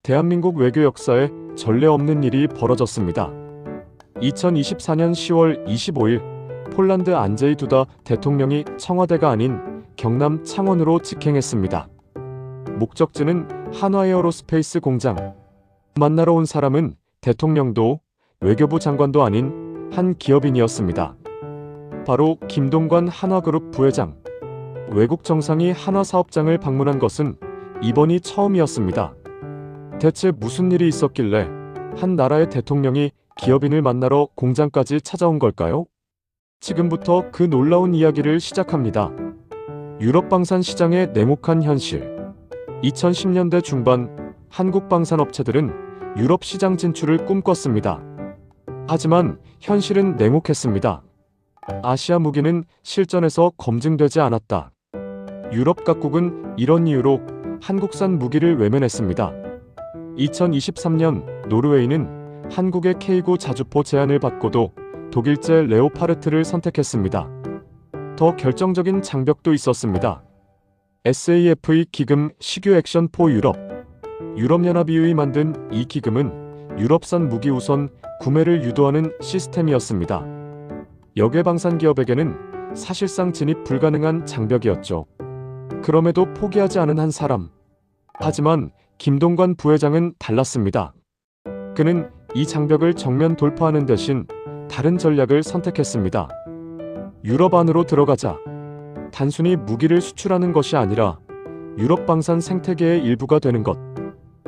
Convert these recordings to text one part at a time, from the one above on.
대한민국 외교 역사에 전례 없는 일이 벌어졌습니다. 2024년 10월 25일 폴란드 안제이 두다 대통령이 청와대가 아닌 경남 창원으로 직행했습니다. 목적지는 한화에어로스페이스 공장. 만나러 온 사람은 대통령도 외교부 장관도 아닌 한 기업인이었습니다. 바로 김동관 한화그룹 부회장. 외국 정상이 한화 사업장을 방문한 것은 이번이 처음이었습니다. 대체 무슨 일이 있었길래 한 나라의 대통령이 기업인을 만나러 공장까지 찾아온 걸까요? 지금부터 그 놀라운 이야기를 시작합니다. 유럽 방산 시장의 냉혹한 현실. 2010년대 중반 한국 방산업체들은 유럽 시장 진출을 꿈꿨습니다. 하지만 현실은 냉혹했습니다. 아시아 무기는 실전에서 검증되지 않았다. 유럽 각국은 이런 이유로 한국산 무기를 외면했습니다. 2023년 노르웨이는 한국의 K9 자주포 제안을 받고도 독일제 레오파르트를 선택했습니다. 더 결정적인 장벽도 있었습니다. SAF 기금 시규 액션 포 유럽. 유럽연합EU이 만든 이 기금은 유럽산 무기 우선 구매를 유도하는 시스템이었습니다. 역외 방산 기업에게는 사실상 진입 불가능한 장벽이었죠. 그럼에도 포기하지 않은 한 사람. 하지만 김동관 부회장은 달랐습니다. 그는 이 장벽을 정면 돌파하는 대신 다른 전략을 선택했습니다. 유럽 안으로 들어가자. 단순히 무기를 수출하는 것이 아니라 유럽 방산 생태계의 일부가 되는 것.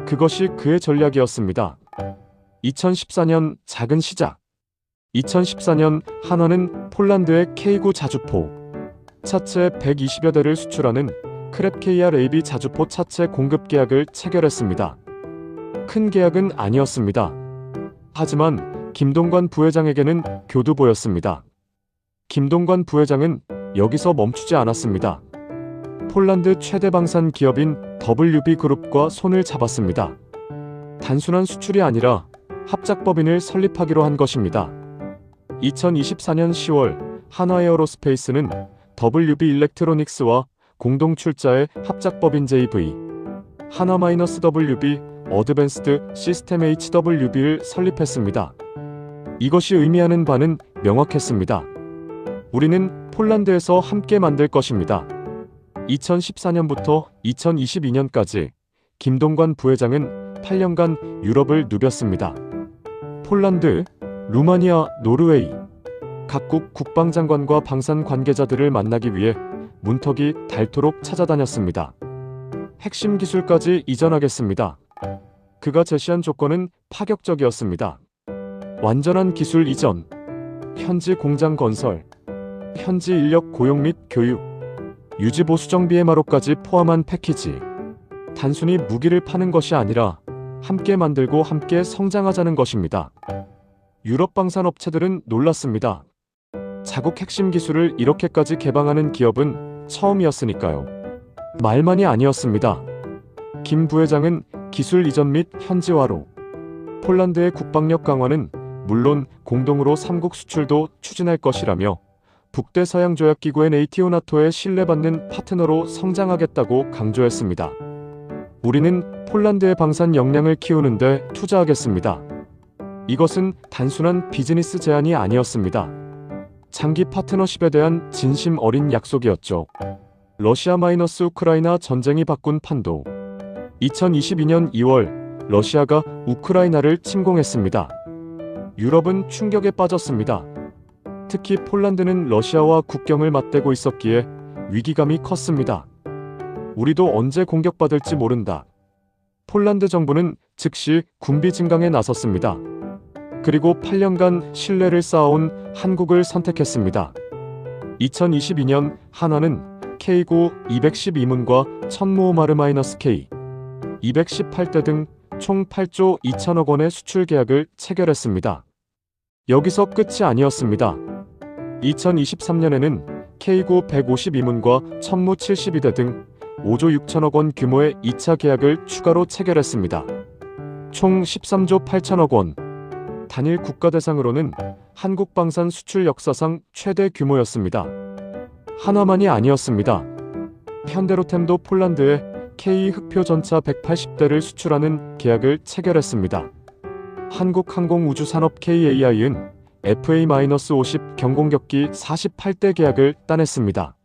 그것이 그의 전략이었습니다. 2014년 작은 시작. 2014년 한화는 폴란드의 K9 자주포 차체 120여 대를 수출하는 크랩 KR-AB 자주포 차체 공급 계약을 체결했습니다. 큰 계약은 아니었습니다. 하지만 김동관 부회장에게는 교두보였습니다. 김동관 부회장은 여기서 멈추지 않았습니다. 폴란드 최대 방산 기업인 WB그룹과 손을 잡았습니다. 단순한 수출이 아니라 합작법인을 설립하기로 한 것입니다. 2024년 10월 한화에어로스페이스는 WB 일렉트로닉스와 공동 출자의 합작법인 JV 한화-WB 어드밴스드 시스템 HWB를 설립했습니다. 이것이 의미하는 바는 명확했습니다. 우리는 폴란드에서 함께 만들 것입니다. 2014년부터 2022년까지 김동관 부회장은 8년간 유럽을 누볐습니다. 폴란드, 루마니아, 노르웨이 각국 국방장관과 방산 관계자들을 만나기 위해 문턱이 닳도록 찾아다녔습니다. 핵심 기술까지 이전하겠습니다. 그가 제시한 조건은 파격적이었습니다. 완전한 기술 이전, 현지 공장 건설, 현지 인력 고용 및 교육, 유지 보수 정비 MRO까지 포함한 패키지. 단순히 무기를 파는 것이 아니라 함께 만들고 함께 성장하자는 것입니다. 유럽 방산 업체들은 놀랐습니다. 자국 핵심 기술을 이렇게까지 개방하는 기업은 처음이었으니까요. 말만이 아니었습니다. 김 부회장은 기술 이전 및 현지화로 폴란드의 국방력 강화는 물론 공동으로 삼국 수출도 추진할 것이라며 북대서양조약기구인 NATO 나토에 신뢰받는 파트너로 성장하겠다고 강조했습니다. 우리는 폴란드의 방산 역량을 키우는데 투자하겠습니다. 이것은 단순한 비즈니스 제안이 아니었습니다. 장기 파트너십에 대한 진심 어린 약속이었죠. 러시아-우크라이나 전쟁이 바꾼 판도. 2022년 2월 러시아가 우크라이나를 침공했습니다. 유럽은 충격에 빠졌습니다. 특히 폴란드는 러시아와 국경을 맞대고 있었기에 위기감이 컸습니다. 우리도 언제 공격받을지 모른다. 폴란드 정부는 즉시 군비 증강에 나섰습니다. 그리고 8년간 신뢰를 쌓아온 한국을 선택했습니다. 2022년 한화는 K9 212문과 천무호마르-K 218대 등 총 8조 2천억 원의 수출 계약을 체결했습니다. 여기서 끝이 아니었습니다. 2023년에는 K9 152문과 천무 72대 등 5조 6천억 원 규모의 2차 계약을 추가로 체결했습니다. 총 13조 8천억 원. 단일 국가 대상으로는 한국 방산 수출 역사상 최대 규모였습니다. 하나만이 아니었습니다. 현대로템도 폴란드에 K 흑표 전차 180대를 수출하는 계약을 체결했습니다. 한국항공우주산업 KAI은 FA-50 경공격기 48대 계약을 따냈습니다.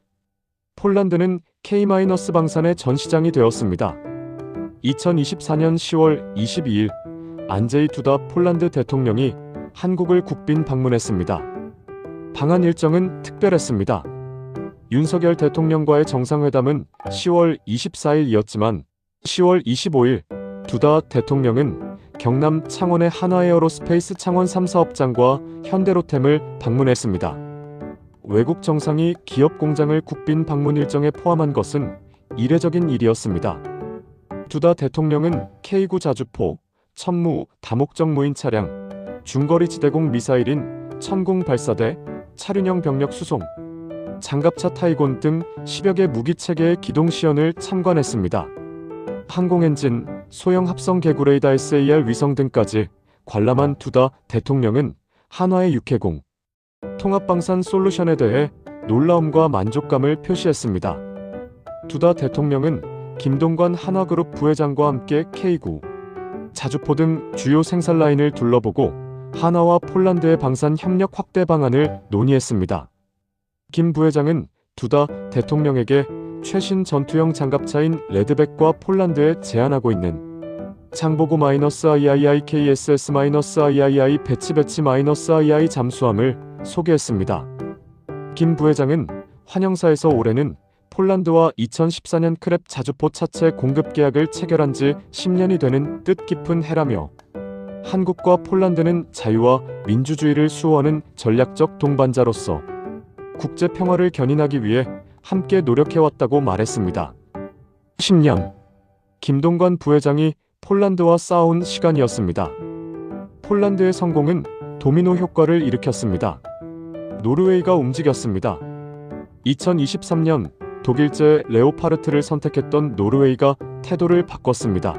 폴란드는 K- 방산의 전시장이 되었습니다. 2024년 10월 22일 안제이 두다 폴란드 대통령이 한국을 국빈 방문했습니다. 방한 일정은 특별했습니다. 윤석열 대통령과의 정상회담은 10월 24일이었지만 10월 25일 두다 대통령은 경남 창원의 한화에어로스페이스 창원 3사업장과 현대로템을 방문했습니다. 외국 정상이 기업 공장을 국빈 방문 일정에 포함한 것은 이례적인 일이었습니다. 두다 대통령은 K9 자주포, 천무, 다목적 무인 차량, 중거리 지대공 미사일인 천궁 발사대, 차륜형 병력 수송, 장갑차 타이곤 등 10여 개 무기체계의 기동 시연을 참관했습니다. 항공엔진, 소형 합성 개구 레이더 SAR 위성 등까지 관람한 두다 대통령은 한화의 육해공, 통합방산 솔루션에 대해 놀라움과 만족감을 표시했습니다. 두다 대통령은 김동관 한화그룹 부회장과 함께 K9, 자주포 등 주요 생산 라인을 둘러보고 한화와 폴란드의 방산 협력 확대 방안을 논의했습니다. 김 부회장은 두다 대통령에게 최신 전투형 장갑차인 레드백과 폴란드에 제안하고 있는 장보고-III KSS-III 배치-II 잠수함을 소개했습니다. 김 부회장은 환영사에서 올해는 폴란드와 2014년 크랩 자주포 차체 공급 계약을 체결한 지 10년이 되는 뜻깊은 해라며 한국과 폴란드는 자유와 민주주의를 수호하는 전략적 동반자로서 국제 평화를 견인하기 위해 함께 노력해왔다고 말했습니다. 10년 김동관 부회장이 폴란드와 싸운 시간이었습니다. 폴란드의 성공은 도미노 효과를 일으켰습니다. 노르웨이가 움직였습니다. 2023년 독일제 레오파르트를 선택했던 노르웨이가 태도를 바꿨습니다.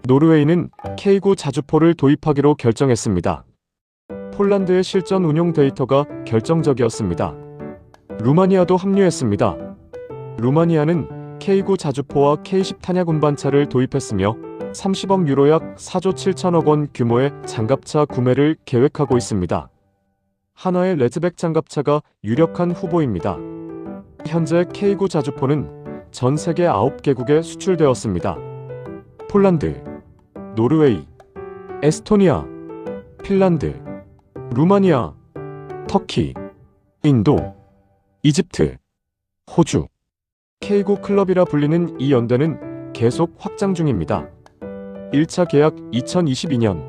노르웨이는 K9 자주포를 도입하기로 결정했습니다. 폴란드의 실전 운용 데이터가 결정적이었습니다. 루마니아도 합류했습니다. 루마니아는 K9 자주포와 K10 탄약 운반차를 도입했으며 30억 유로 약 4조 7천억 원 규모의 장갑차 구매를 계획하고 있습니다. 한화의 레즈백 장갑차가 유력한 후보입니다. 현재 K9 자주포는 전 세계 9개국에 수출되었습니다. 폴란드, 노르웨이, 에스토니아, 핀란드, 루마니아, 터키, 인도, 이집트, 호주. K9 클럽이라 불리는 이 연대는 계속 확장 중입니다. 1차 계약 2022년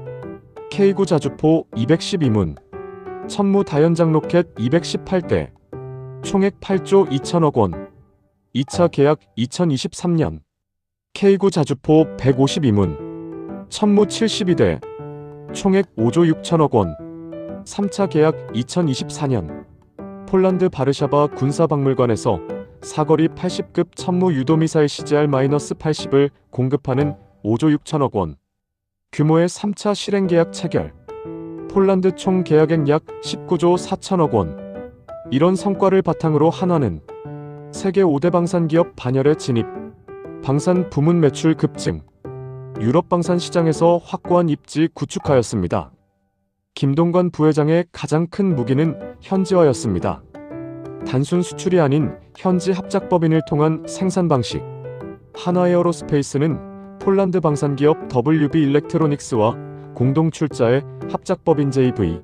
K9 자주포 212문, 천무 다연장 로켓 218대, 총액 8조 2천억 원. 2차 계약 2023년 K9 자주포 152문, 천무 72대, 총액 5조 6천억 원. 3차 계약 2024년 폴란드 바르샤바 군사박물관에서 사거리 80급 천무 유도미사일 CGR-80을 공급하는 5조 6천억 원 규모의 3차 실행 계약 체결. 폴란드 총 계약액 약 19조 4천억 원. 이런 성과를 바탕으로 한화는 세계 5대 방산 기업 반열에 진입, 방산 부문 매출 급증, 유럽 방산 시장에서 확고한 입지 구축하였습니다. 김동관 부회장의 가장 큰 무기는 현지화였습니다. 단순 수출이 아닌 현지 합작법인을 통한 생산 방식. 한화에어로스페이스는 폴란드 방산기업 WB 일렉트로닉스와 공동 출자해 합작법인 JV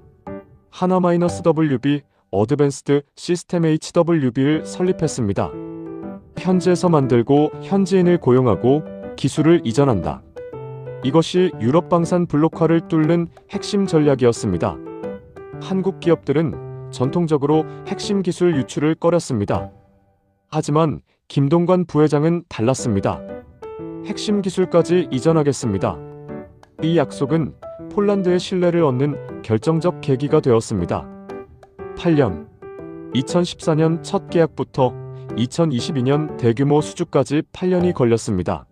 한화-WB 어드밴스드 시스템 HWB를 설립했습니다. 현지에서 만들고 현지인을 고용하고 기술을 이전한다. 이것이 유럽 방산 블록화를 뚫는 핵심 전략이었습니다. 한국 기업들은 전통적으로 핵심 기술 유출을 꺼렸습니다. 하지만 김동관 부회장은 달랐습니다. 핵심 기술까지 이전하겠습니다. 이 약속은 폴란드의 신뢰를 얻는 결정적 계기가 되었습니다. 8년 2014년 첫 계약부터 2022년 대규모 수주까지 8년이 걸렸습니다.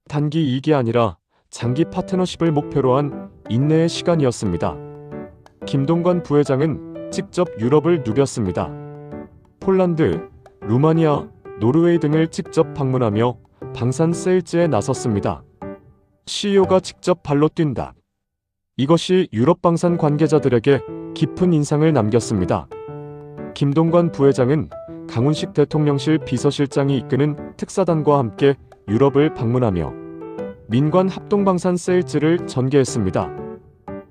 단기 이익이 아니라 장기 파트너십을 목표로 한 인내의 시간이었습니다. 김동관 부회장은 직접 유럽을 누볐습니다. 폴란드, 루마니아, 노르웨이 등을 직접 방문하며 방산 세일즈에 나섰습니다. CEO가 직접 발로 뛴다. 이것이 유럽 방산 관계자들에게 깊은 인상을 남겼습니다. 김동관 부회장은 강훈식 대통령실 비서실장이 이끄는 특사단과 함께 유럽을 방문하며 민관 합동방산 세일즈를 전개했습니다.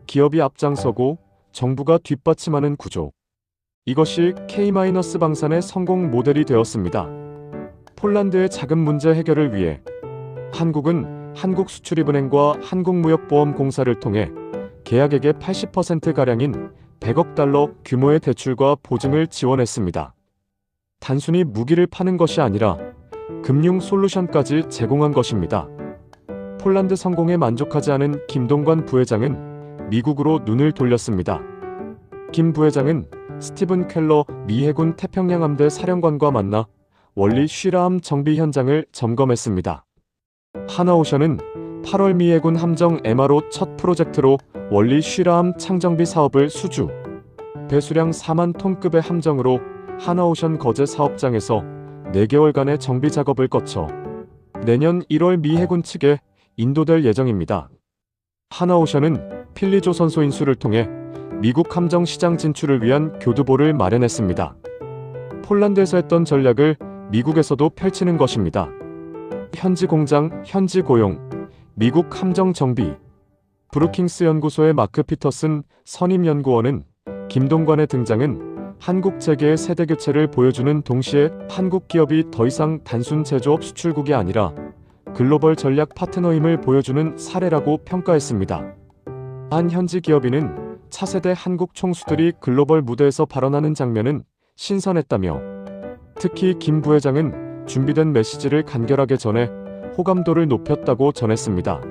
기업이 앞장서고 정부가 뒷받침하는 구조. 이것이 K-방산의 성공 모델이 되었습니다. 폴란드의 자금 문제 해결을 위해 한국은 한국수출입은행과 한국무역보험공사를 통해 계약액의 80%가량인 100억 달러 규모의 대출과 보증을 지원했습니다. 단순히 무기를 파는 것이 아니라 금융 솔루션까지 제공한 것입니다. 폴란드 성공에 만족하지 않은 김동관 부회장은 미국으로 눈을 돌렸습니다. 김 부회장은 스티븐 켈러 미 해군 태평양 함대 사령관과 만나 월리 쉬라함 정비 현장을 점검했습니다. 하나오션은 8월 미 해군 함정 MRO 첫 프로젝트로 월리 쉬라함 창정비 사업을 수주, 배수량 4만 톤급의 함정으로 하나오션 거제 사업장에서 4개월간의 정비 작업을 거쳐 내년 1월 미 해군 측에 인도될 예정입니다. 하나오션은 필리조선소 인수를 통해 미국 함정 시장 진출을 위한 교두보를 마련했습니다. 폴란드에서 했던 전략을 미국에서도 펼치는 것입니다. 현지 공장, 현지 고용, 미국 함정 정비. 브루킹스 연구소의 마크 피터슨 선임연구원은 김동관의 등장은 한국 재계의 세대 교체를 보여주는 동시에 한국 기업이 더 이상 단순 제조업 수출국이 아니라 글로벌 전략 파트너임을 보여주는 사례라고 평가했습니다. 한 현지 기업인은 차세대 한국 총수들이 글로벌 무대에서 발언하는 장면은 신선했다며, 특히 김 부회장은 준비된 메시지를 간결하게 전해 호감도를 높였다고 전했습니다.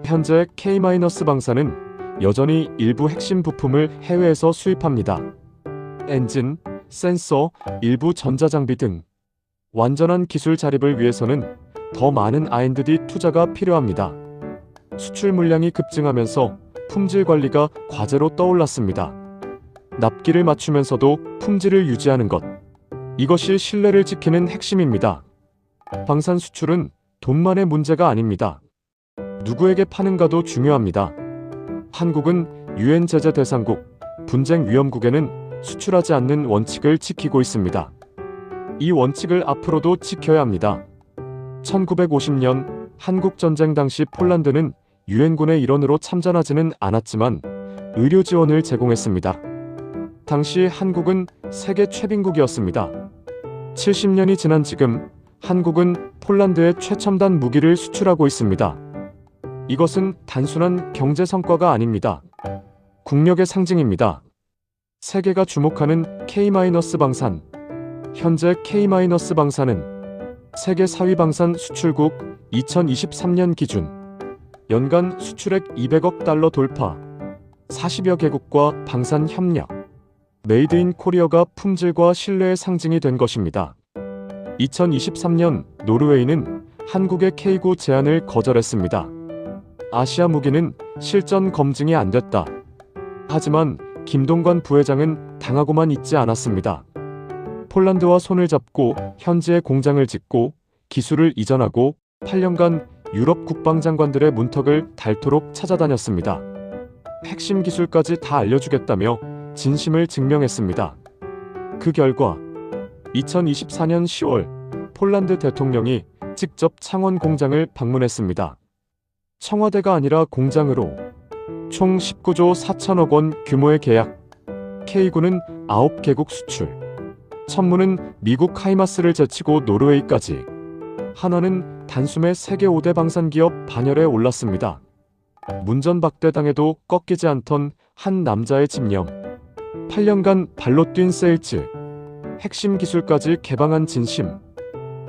현재 K-방산은 여전히 일부 핵심 부품을 해외에서 수입합니다. 엔진, 센서, 일부 전자장비 등 완전한 기술 자립을 위해서는 더 많은 R&D 투자가 필요합니다. 수출 물량이 급증하면서 품질 관리가 과제로 떠올랐습니다. 납기를 맞추면서도 품질을 유지하는 것. 이것이 신뢰를 지키는 핵심입니다. 방산 수출은 돈만의 문제가 아닙니다. 누구에게 파는가도 중요합니다. 한국은 유엔 제재 대상국, 분쟁 위험국에는 수출하지 않는 원칙을 지키고 있습니다. 이 원칙을 앞으로도 지켜야 합니다. 1950년 한국전쟁 당시 폴란드는 유엔군의 일원으로 참전하지는 않았지만 의료 지원을 제공했습니다. 당시 한국은 세계 최빈국이었습니다. 70년이 지난 지금 한국은 폴란드에 최첨단 무기를 수출하고 있습니다. 이것은 단순한 경제 성과가 아닙니다. 국력의 상징입니다. 세계가 주목하는 K-방산. 현재 K-방산은 세계 4위 방산 수출국, 2023년 기준 연간 수출액 200억 달러 돌파, 40여 개국과 방산 협력, 메이드 인 코리아가 품질과 신뢰의 상징이 된 것입니다. 2023년 노르웨이는 한국의 K9 제안을 거절했습니다. 아시아 무기는 실전 검증이 안 됐다. 하지만 김동관 부회장은 당하고만 있지 않았습니다. 폴란드와 손을 잡고 현지에 공장을 짓고 기술을 이전하고 8년간 유럽 국방장관들의 문턱을 닳도록 찾아다녔습니다. 핵심 기술까지 다 알려주겠다며 진심을 증명했습니다. 그 결과 2024년 10월 폴란드 대통령이 직접 창원 공장을 방문했습니다. 청와대가 아니라 공장으로 총 19조 4천억 원 규모의 계약, K9는 9개국 수출, 천무는 미국 하이마스를 제치고 노르웨이까지. 한화는 단숨에 세계 5대 방산기업 반열에 올랐습니다. 문전박대당해도 꺾이지 않던 한 남자의 집념. 8년간 발로 뛴 세일즈, 핵심 기술까지 개방한 진심.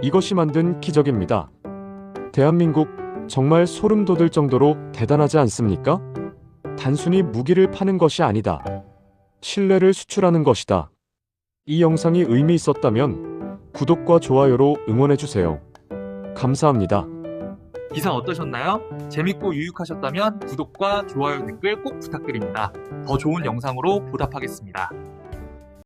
이것이 만든 기적입니다. 대한민국 정말 소름 돋을 정도로 대단하지 않습니까? 단순히 무기를 파는 것이 아니다. 신뢰를 수출하는 것이다. 이 영상이 의미 있었다면 구독과 좋아요로 응원해주세요. 감사합니다. 기사 어떠셨나요? 재밌고 유익하셨다면 구독과 좋아요, 댓글 꼭 부탁드립니다. 더 좋은 영상으로 보답하겠습니다.